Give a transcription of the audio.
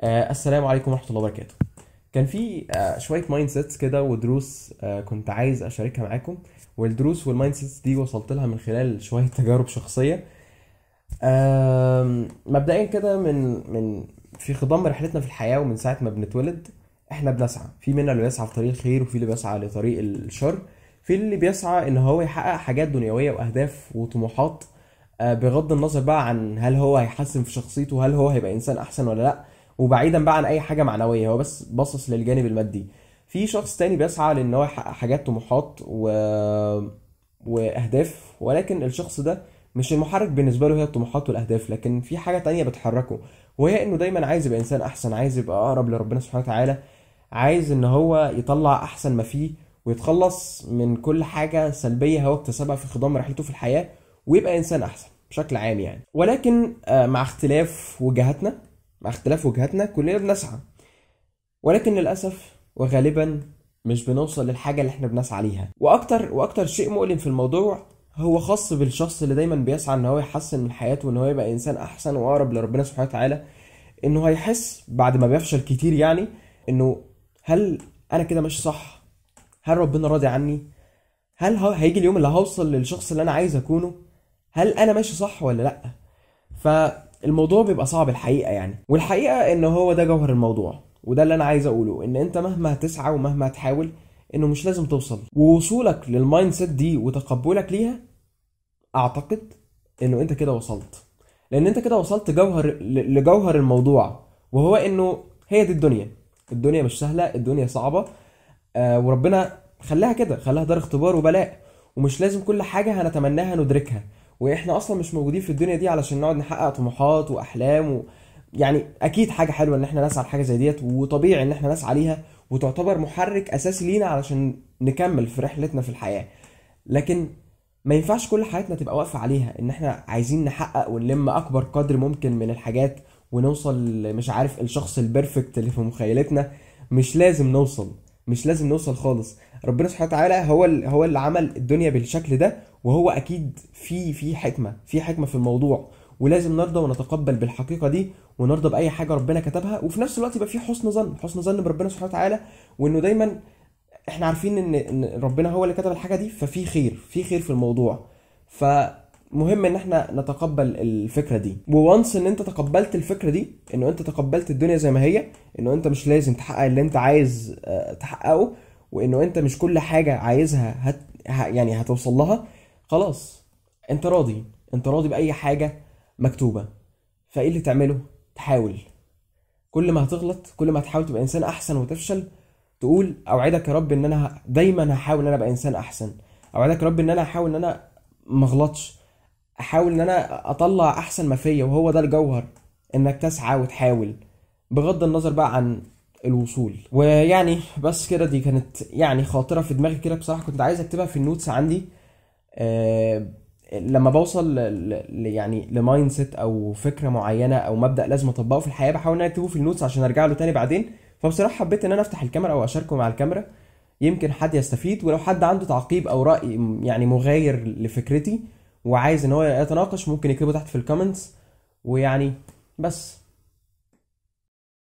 السلام عليكم ورحمة الله وبركاته. كان في شوية مايند سيتس كده ودروس كنت عايز أشاركها معاكم. والدروس والمايند سيتس دي وصلت لها من خلال شوية تجارب شخصية. مبدئيا كده من في خضم رحلتنا في الحياة، ومن ساعة ما بنتولد احنا بنسعى، في منا اللي بيسعى لطريق الخير وفي اللي بيسعى لطريق الشر. في اللي بيسعى ان هو يحقق حاجات دنيوية واهداف وطموحات، بغض النظر بقى عن هل هو هيحسن في شخصيته، هل هو هيبقى انسان احسن ولا لا، وبعيدا بقى عن اي حاجة معنوية، هو بس باصص للجانب المادي. في شخص تاني بيسعى لان هو يحقق حاجات طموحات واهداف، ولكن الشخص ده مش المحرك بالنسبة له هي الطموحات والأهداف، لكن في حاجة تانية بتحركه، وهي إنه دايما عايز يبقى إنسان أحسن، عايز يبقى أقرب لربنا سبحانه وتعالى، عايز إن هو يطلع أحسن ما فيه ويتخلص من كل حاجة سلبية هو اكتسبها في خضم رحلته في الحياة، ويبقى إنسان أحسن بشكل عام يعني. ولكن مع اختلاف وجهاتنا كلنا بنسعى، ولكن للأسف وغالبا مش بنوصل للحاجة اللي احنا بنسعى ليها. وأكتر شيء مؤلم في الموضوع هو خاص بالشخص اللي دايما بيسعى ان هو يحسن من حياته وان هو يبقى انسان احسن واقرب لربنا سبحانه وتعالى، انه هيحس بعد ما بيفشل كتير يعني انه هل انا كده ماشي صح؟ هل ربنا راضي عني؟ هل هيجي اليوم اللي هوصل للشخص اللي انا عايز اكونه؟ هل انا ماشي صح ولا لا؟ فالموضوع بيبقى صعب الحقيقة يعني، والحقيقة ان هو ده جوهر الموضوع، وده اللي انا عايز اقوله، ان انت مهما هتسعى ومهما هتحاول انه مش لازم توصل. ووصولك للمايند سيت دي وتقبلك ليها، اعتقد انه انت كده وصلت، لان انت كده وصلت لجوهر الموضوع، وهو انه هي دي الدنيا مش سهلة، الدنيا صعبة. وربنا خلاها كده، خلاها دار اختبار وبلاء، ومش لازم كل حاجة هنتمناها ندركها، واحنا اصلا مش موجودين في الدنيا دي علشان نقعد نحقق طموحات واحلام يعني اكيد حاجة حلوة ان احنا نسعى لحاجة زي ديت، وطبيعي ان احنا نسعى ليها، وتعتبر محرك اساسي لينا علشان نكمل في رحلتنا في الحياة. لكن ما ينفعش كل حياتنا تبقى واقفة عليها ان احنا عايزين نحقق ونلم اكبر قدر ممكن من الحاجات ونوصل مش عارف الشخص البرفكت اللي في مخيلتنا. مش لازم نوصل، مش لازم نوصل خالص. ربنا سبحانه وتعالى هو اللي عمل الدنيا بالشكل ده، وهو اكيد في حكمة في الموضوع، ولازم نرضى ونتقبل بالحقيقة دي، ونرضى بأي حاجة ربنا كتبها، وفي نفس الوقت يبقى في حسن ظن بربنا سبحانه وتعالى، وانه دايما احنا عارفين ان ربنا هو اللي كتب الحاجه دي، ففي خير في الموضوع. فمهم ان احنا نتقبل الفكره دي، وونس ان انت تقبلت الفكره دي، انه انت تقبلت الدنيا زي ما هي، انه انت مش لازم تحقق اللي انت عايز تحققه، وانه انت مش كل حاجه عايزها يعني هتوصل لها. خلاص، انت راضي باي حاجه مكتوبه. فايه اللي تعمله؟ تحاول. كل ما هتغلط، كل ما هتحاول تبقى انسان احسن وتفشل، تقول اوعدك يا رب ان انا دايما هحاول ان انا ابقى انسان احسن. اوعدك يا رب ان انا هحاول ان انا ما اغلطش، احاول ان انا اطلع احسن ما فيا، وهو ده الجوهر، انك تسعى وتحاول بغض النظر بقى عن الوصول. ويعني بس كده، دي كانت يعني خاطرة في دماغي كده بصراحة، كنت عايز اكتبها في النوتس عندي. لما بوصل يعني لمايند سيت او فكره معينه او مبدا لازم اطبقه في الحياه، بحاول ان انا اكتبه في النوتس عشان ارجع له تاني بعدين. فبصراحه حبيت ان انا افتح الكاميرا او اشاركه مع الكاميرا، يمكن حد يستفيد. ولو حد عنده تعقيب او راي يعني مغاير لفكرتي وعايز ان هو يتناقش، ممكن يكتبه تحت في الكومنتس. ويعني بس